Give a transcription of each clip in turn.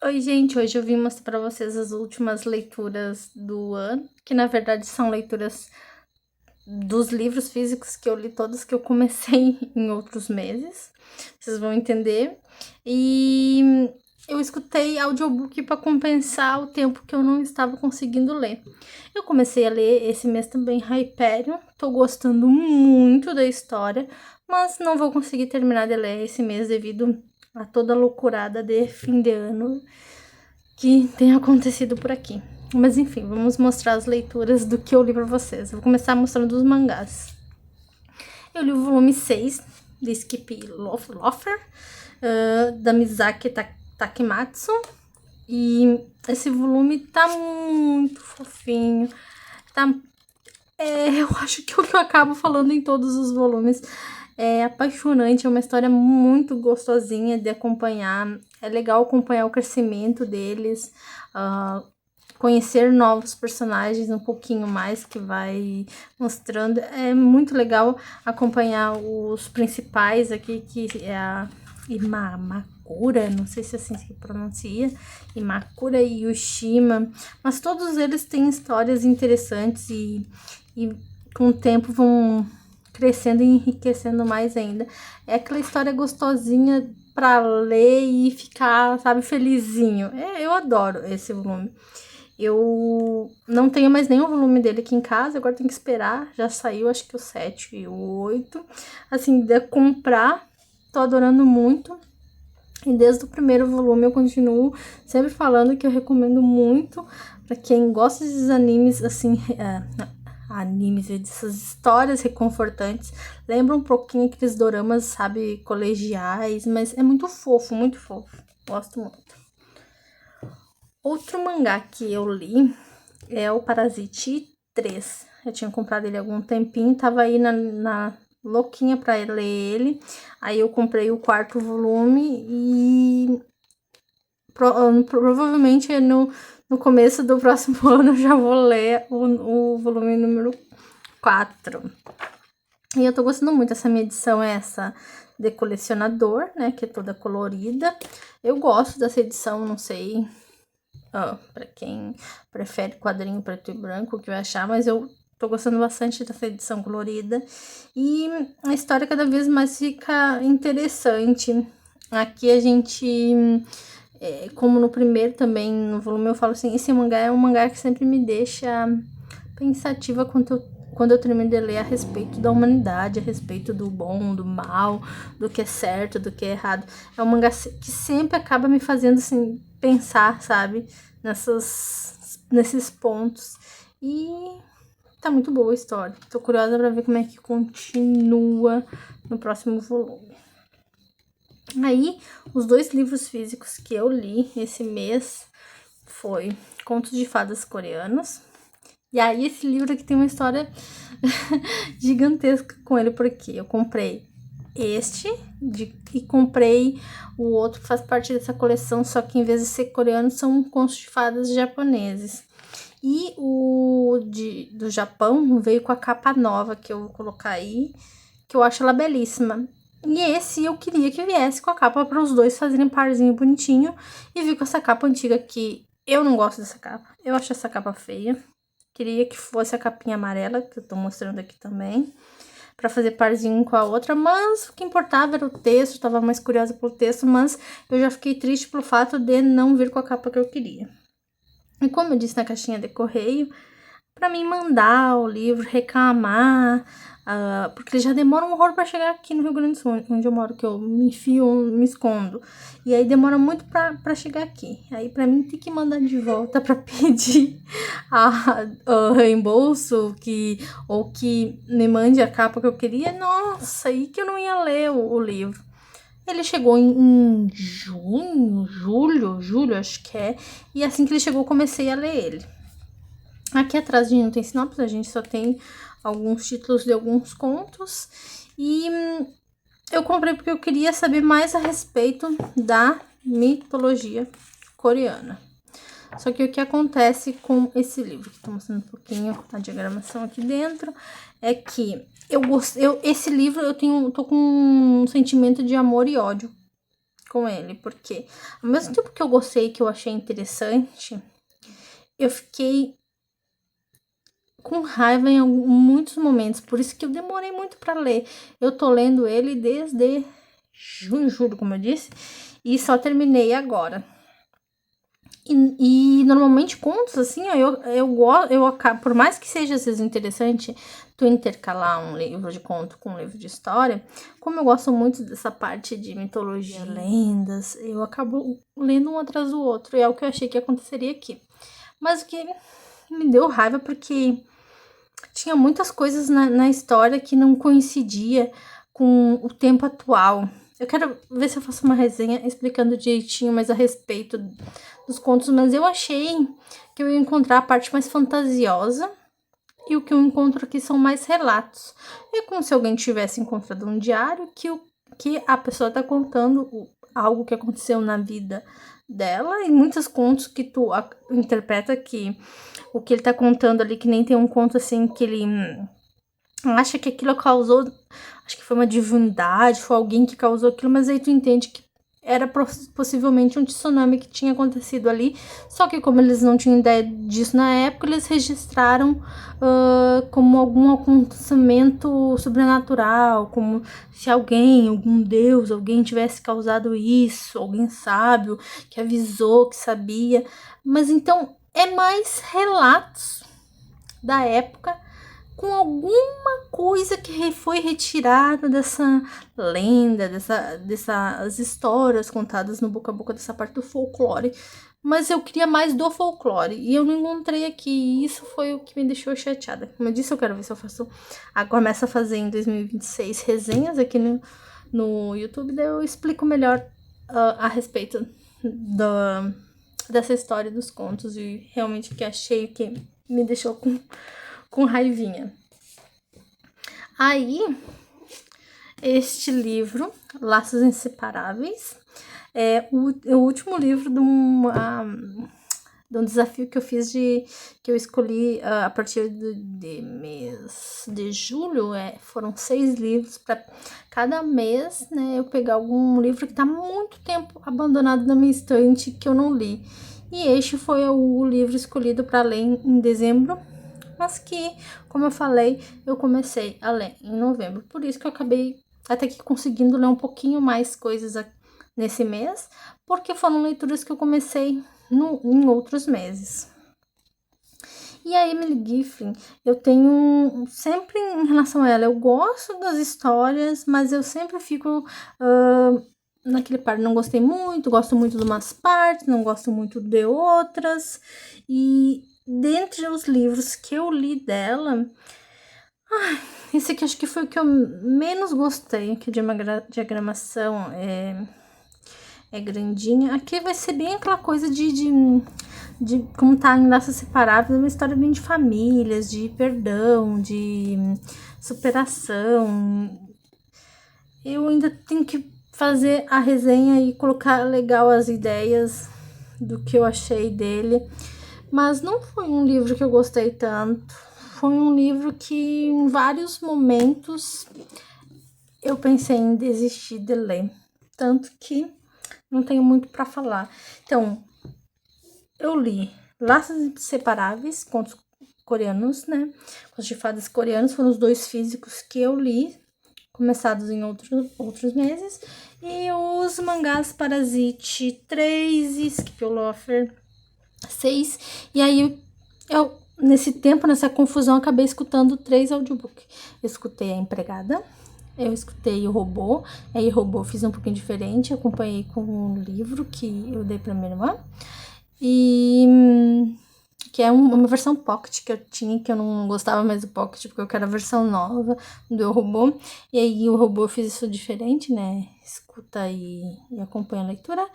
Oi, gente, hoje eu vim mostrar para vocês as últimas leituras do ano, que na verdade são leituras dos livros físicos que eu li, todos que eu comecei em outros meses, vocês vão entender. E eu escutei audiobook para compensar o tempo que eu não estava conseguindo ler. Eu comecei a ler esse mês também Hyperion, tô gostando muito da história, mas não vou conseguir terminar de ler esse mês devido a toda a loucurada de fim de ano que tem acontecido por aqui. Mas enfim, vamos mostrar as leituras do que eu li pra vocês. Eu vou começar mostrando os mangás. Eu li o volume 6 de Skip Loafer, da Mizaki Takematsu. E esse volume tá muito fofinho. Eu acho que é o que eu acabo falando em todos os volumes. É apaixonante, é uma história muito gostosinha de acompanhar. É legal acompanhar o crescimento deles, conhecer novos personagens um pouquinho mais, que vai mostrando. É muito legal acompanhar os principais aqui, que é a Imakura, não sei se assim se pronuncia, Imakura e Yushima, mas todos eles têm histórias interessantes e com o tempo vão crescendo e enriquecendo mais ainda. É aquela história gostosinha pra ler e ficar, sabe, felizinho. Eu adoro esse volume. Eu não tenho mais nenhum volume dele aqui em casa, agora tem que esperar. Já saiu, acho que o 7 e o 8. Assim, de comprar, tô adorando muito. E desde o primeiro volume eu continuo sempre falando que eu recomendo muito para quem gosta desses animes, assim, animes e dessas histórias reconfortantes. Lembra um pouquinho aqueles doramas, sabe, colegiais, mas é muito fofo, muito fofo. Gosto muito. Outro mangá que eu li é o Parasite 3. Eu tinha comprado ele há algum tempinho, tava aí na louquinha pra ler ele. Aí eu comprei o 4º volume e provavelmente no começo do próximo ano eu já vou ler o volume número 4. E eu tô gostando muito. Essa minha edição é essa de colecionador, né, que é toda colorida. Eu gosto dessa edição, não sei pra quem prefere quadrinho preto e branco, o que vai achar, mas eu tô gostando bastante dessa edição colorida. E a história cada vez mais fica interessante. Aqui a gente, como no primeiro também, no volume eu falo assim, esse mangá é um mangá que sempre me deixa pensativa quando eu termino de ler a respeito da humanidade, a respeito do bom, do mal, do que é certo, do que é errado. É um mangá que sempre acaba me fazendo assim, pensar, sabe, nesses pontos. E tá muito boa a história. Tô curiosa pra ver como é que continua no próximo volume. Aí, os 2 livros físicos que eu li esse mês foi Contos de Fadas Coreanos. E aí, esse livro aqui tem uma história gigantesca com ele, porque eu comprei e comprei o outro que faz parte dessa coleção, só que em vez de ser coreano, são contos de fadas japoneses. E o do Japão veio com a capa nova, que eu vou colocar aí, que eu acho ela belíssima. E esse eu queria que viesse com a capa para os dois fazerem parzinho bonitinho. E vi com essa capa antiga que eu não gosto dessa capa. Eu acho essa capa feia. Queria que fosse a capinha amarela, que eu tô mostrando aqui também, pra fazer parzinho com a outra, mas o que importava era o texto, tava mais curiosa pelo texto, mas eu já fiquei triste pelo fato de não vir com a capa que eu queria. E como eu disse na caixinha de correio, pra mim mandar o livro, reclamar, porque ele já demora um horror pra chegar aqui no Rio Grande do Sul, onde eu moro, que eu me enfio, me escondo. E aí demora muito pra chegar aqui. Aí pra mim tem que mandar de volta pra pedir a reembolso, ou que me mande a capa que eu queria. Nossa, aí que eu não ia ler o livro. Ele chegou em junho, julho, acho que é. E assim que ele chegou, eu comecei a ler ele. Aqui atrás a gente não tem sinopse, a gente só tem alguns títulos de alguns contos. E eu comprei porque eu queria saber mais a respeito da mitologia coreana. Só que o que acontece com esse livro, que tô mostrando um pouquinho a diagramação aqui dentro, é que esse livro tô com um sentimento de amor e ódio com ele, porque ao mesmo tempo que eu gostei, que eu achei interessante, eu fiquei com raiva em muitos momentos, por isso que eu demorei muito para ler. Eu tô lendo ele desde junho, julho, como eu disse, e só terminei agora. E normalmente contos, assim, ó, eu acabo, por mais que seja às vezes interessante tu intercalar um livro de conto com um livro de história, como eu gosto muito dessa parte de mitologia, lendas, eu acabo lendo um atrás do outro, e é o que eu achei que aconteceria aqui. Mas o que me deu raiva porque tinha muitas coisas na história que não coincidia com o tempo atual. Eu quero ver se eu faço uma resenha explicando direitinho mais a respeito dos contos, mas eu achei que eu ia encontrar a parte mais fantasiosa e o que eu encontro aqui são mais relatos. É como se alguém tivesse encontrado um diário que a pessoa está contando algo que aconteceu na vida dela, e muitos contos que tu interpreta que o que ele tá contando ali, que nem tem um conto assim que ele acha que aquilo causou, acho que foi uma divindade, foi alguém que causou aquilo, mas aí tu entende que era possivelmente um tsunami que tinha acontecido ali, só que como eles não tinham ideia disso na época, eles registraram como algum acontecimento sobrenatural, como se algum deus, alguém tivesse causado isso, alguém sábio que avisou, que sabia, mas então é mais relatos da época com alguma coisa que foi retirada dessa lenda, dessas histórias contadas no boca a boca, dessa parte do folclore. Mas eu queria mais do folclore e eu não encontrei aqui, e isso foi o que me deixou chateada. Como eu disse, eu quero ver se eu faço. Começo a fazer em 2026 resenhas aqui no YouTube, daí eu explico melhor a respeito dessa história dos contos e realmente o que achei que me deixou com raivinha. Aí, este livro, Laços Inseparáveis, é o último livro de um desafio que eu fiz que eu escolhi a partir de mês de julho. Foram 6 livros para cada mês, né? Eu pegar algum livro que está muito tempo abandonado na minha estante que eu não li. E este foi o livro escolhido para ler em dezembro, mas que, como eu falei, eu comecei a ler em novembro. Por isso que eu acabei até que conseguindo ler um pouquinho mais coisas nesse mês, porque foram leituras que eu comecei em outros meses. E a Emily Giffin, eu tenho sempre em relação a ela, eu gosto das histórias, mas eu sempre fico naquele par, não gostei muito, gosto muito de umas partes, não gosto muito de outras. E dentre os livros que eu li dela, esse aqui acho que foi o que eu menos gostei, que de uma diagramação é grandinha. Aqui vai ser bem aquela coisa de como tá em Laços Separáveis, uma história bem de famílias, de perdão, de superação. Eu ainda tenho que fazer a resenha e colocar legal as ideias do que eu achei dele, mas não foi um livro que eu gostei tanto. Foi um livro que em vários momentos eu pensei em desistir de ler, tanto que não tenho muito para falar. Então, eu li Laços Inseparáveis, contos coreanos, né? Contos de fadas coreanos, foram os 2 físicos que eu li, começados em outros meses. E os mangás Parasite 3 e Skip Loafer 6. E aí, nesse tempo, nessa confusão, acabei escutando 3 audiobooks. Eu escutei A Empregada, eu escutei O Robô. Aí o Robô fiz um pouquinho diferente, acompanhei com um livro que eu dei pra minha irmã. E que é uma versão pocket que eu tinha, que eu não gostava mais do pocket, porque eu quero a versão nova do Eu Robô. E aí o Robô eu fiz isso diferente, né? Escuta e acompanha a leitura.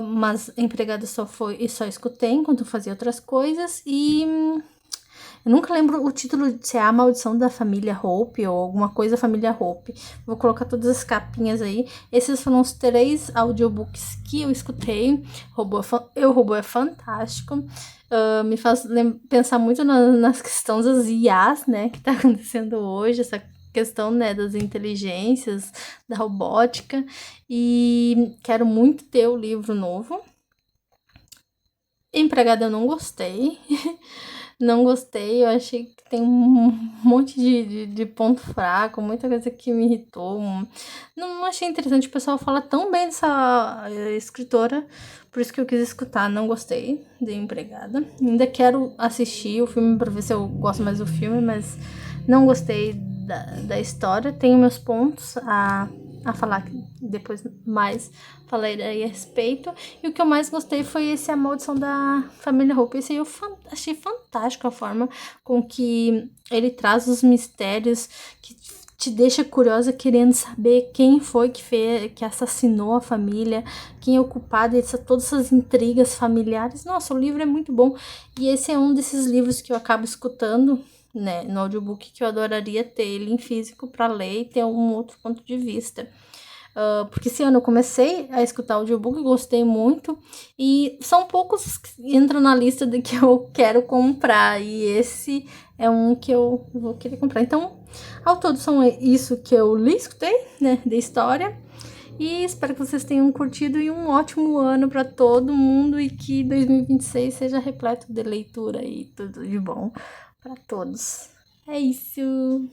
Mas a Empregada só escutei enquanto eu fazia outras coisas. E eu nunca lembro o título, se é A Maldição da Família Hope ou alguma coisa Família Hope. Vou colocar todas as capinhas aí. Esses foram os 3 audiobooks que eu escutei. O Robô é fantástico. Me faz pensar muito nas questões das IAs, né? Que tá acontecendo hoje. Essa questão, né, das inteligências, da robótica, e quero muito ter o livro novo. Empregada eu não gostei, não gostei, eu achei que tem um monte de ponto fraco, muita coisa que me irritou, não achei interessante, o pessoal fala tão bem dessa escritora, por isso que eu quis escutar, não gostei de Empregada. Ainda quero assistir o filme pra ver se eu gosto mais do filme, mas não gostei da história, tenho meus pontos a falar, que depois mais falarei a respeito. E o que eu mais gostei foi esse A Maldição da Família Hope. Esse aí eu achei fantástico a forma com que ele traz os mistérios, que te deixa curiosa querendo saber quem foi que assassinou a família, quem é o culpado, todas essas intrigas familiares. Nossa, o livro é muito bom. E esse é um desses livros que eu acabo escutando, né, no audiobook, que eu adoraria ter ele em físico para ler e ter um outro ponto de vista. Porque esse ano eu comecei a escutar audiobook, gostei muito, e são poucos que entram na lista de que eu quero comprar, e esse é um que eu vou querer comprar. Então, ao todo são isso que eu li, escutei, né, de história, e espero que vocês tenham curtido e um ótimo ano para todo mundo, e que 2026 seja repleto de leitura e tudo de bom para todos. É isso!